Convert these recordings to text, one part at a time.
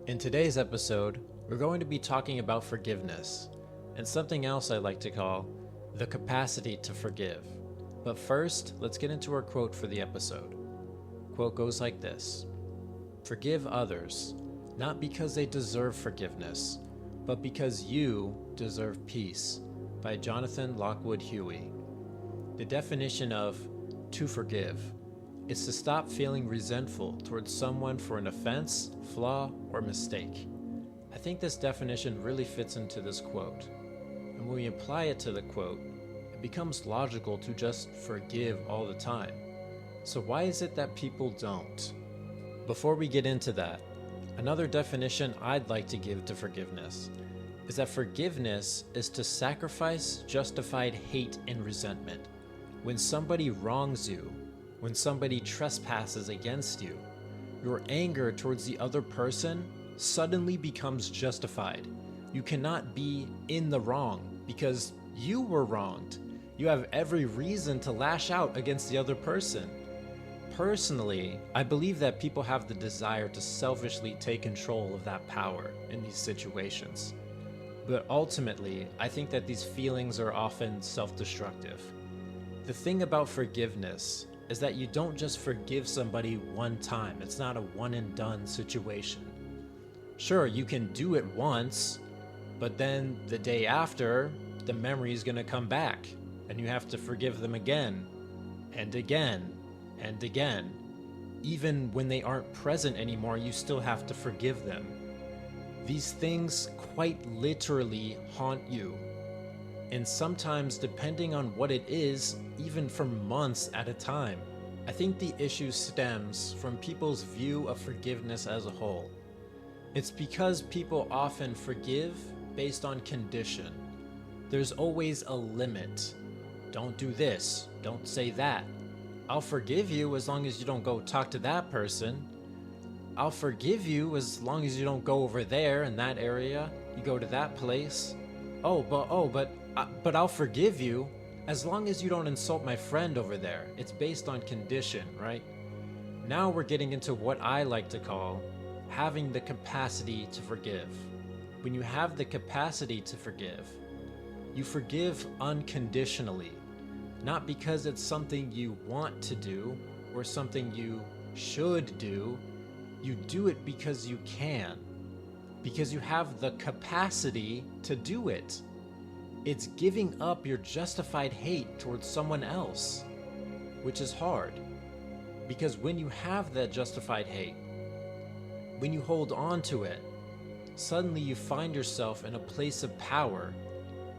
In today's episode, we're going to be talking about forgiveness and something else I like to call the capacity to forgive. But first, let's get into our quote for the episode. Quote goes like this: "Forgive others, not because they deserve forgiveness, but because you deserve peace," by Jonathan Lockwood Huie. The definition of to forgive is to stop feeling resentful towards someone for an offense, flaw, or mistake. I think this definition really fits into this quote. And when we apply it to the quote, it becomes logical to just forgive all the time. So why is it that people don't? Before we get into that, another definition I'd like to give to forgiveness is that forgiveness is to sacrifice justified hate and resentment. When somebody wrongs you, when somebody trespasses against you, your anger towards the other person suddenly becomes justified. You cannot be in the wrong because you were wronged. You have every reason to lash out against the other person. Personally, I believe that people have the desire to selfishly take control of that power in these situations. But ultimately, I think that these feelings are often self-destructive. The thing about forgiveness is that you don't just forgive somebody one time. It's not a one and done situation. Sure, you can do it once, but then the day after, the memory is going to come back, and you have to forgive them again, and again, and again. Even when they aren't present anymore, you still have to forgive them. These things quite literally haunt you. And sometimes, depending on what it is, even for months at a time. I think the issue stems from people's view of forgiveness as a whole. It's because people often forgive based on condition. There's always a limit. Don't do this, don't say that. I'll forgive you as long as you don't go talk to that person. I'll forgive you as long as you don't go over there in that area, you go to that place. But I'll forgive you as long as you don't insult my friend over there. It's based on condition, right? Now we're getting into what I like to call having the capacity to forgive. When you have the capacity to forgive, you forgive unconditionally, not because it's something you want to do or something you should do. You do it because you can, because you have the capacity to do it. It's giving up your justified hate towards someone else, which is hard, because when you have that justified hate, when you hold on to it, suddenly you find yourself in a place of power.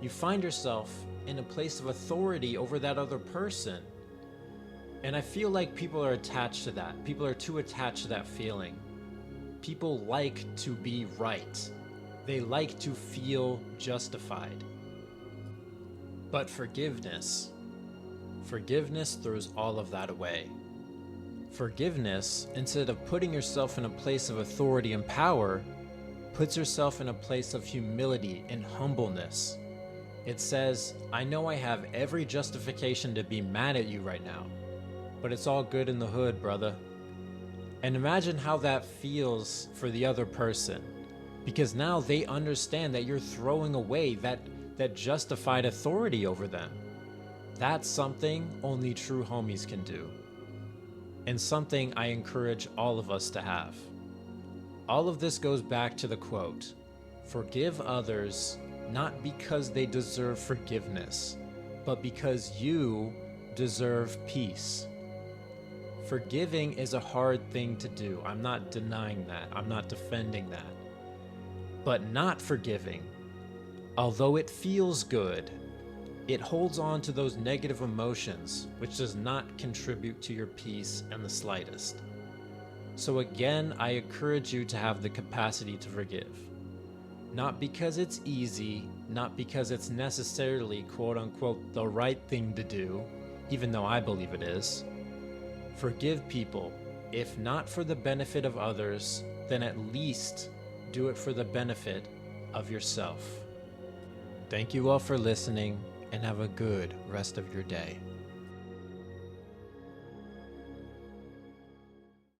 You find yourself in a place of authority over that other person. And I feel like people are attached to that. People are too attached to that feeling. People like to be right. They like to feel justified. But forgiveness throws all of that away. Forgiveness, instead of putting yourself in a place of authority and power, puts yourself in a place of humility and humbleness. It says, I know I have every justification to be mad at you right now, but it's all good in the hood, brother. And imagine how that feels for the other person, because now they understand that you're throwing away that justified authority over them. That's something only true homies can do, and something I encourage all of us to have. All of this goes back to the quote, "Forgive others, not because they deserve forgiveness, but because you deserve peace." Forgiving is a hard thing to do. I'm not denying that. I'm not defending that. But not forgiving, although it feels good, it holds on to those negative emotions, which does not contribute to your peace in the slightest. So again, I encourage you to have the capacity to forgive. Not because it's easy, not because it's necessarily quote unquote the right thing to do, even though I believe it is. Forgive people, if not for the benefit of others, then at least do it for the benefit of yourself. Thank you all for listening, and have a good rest of your day.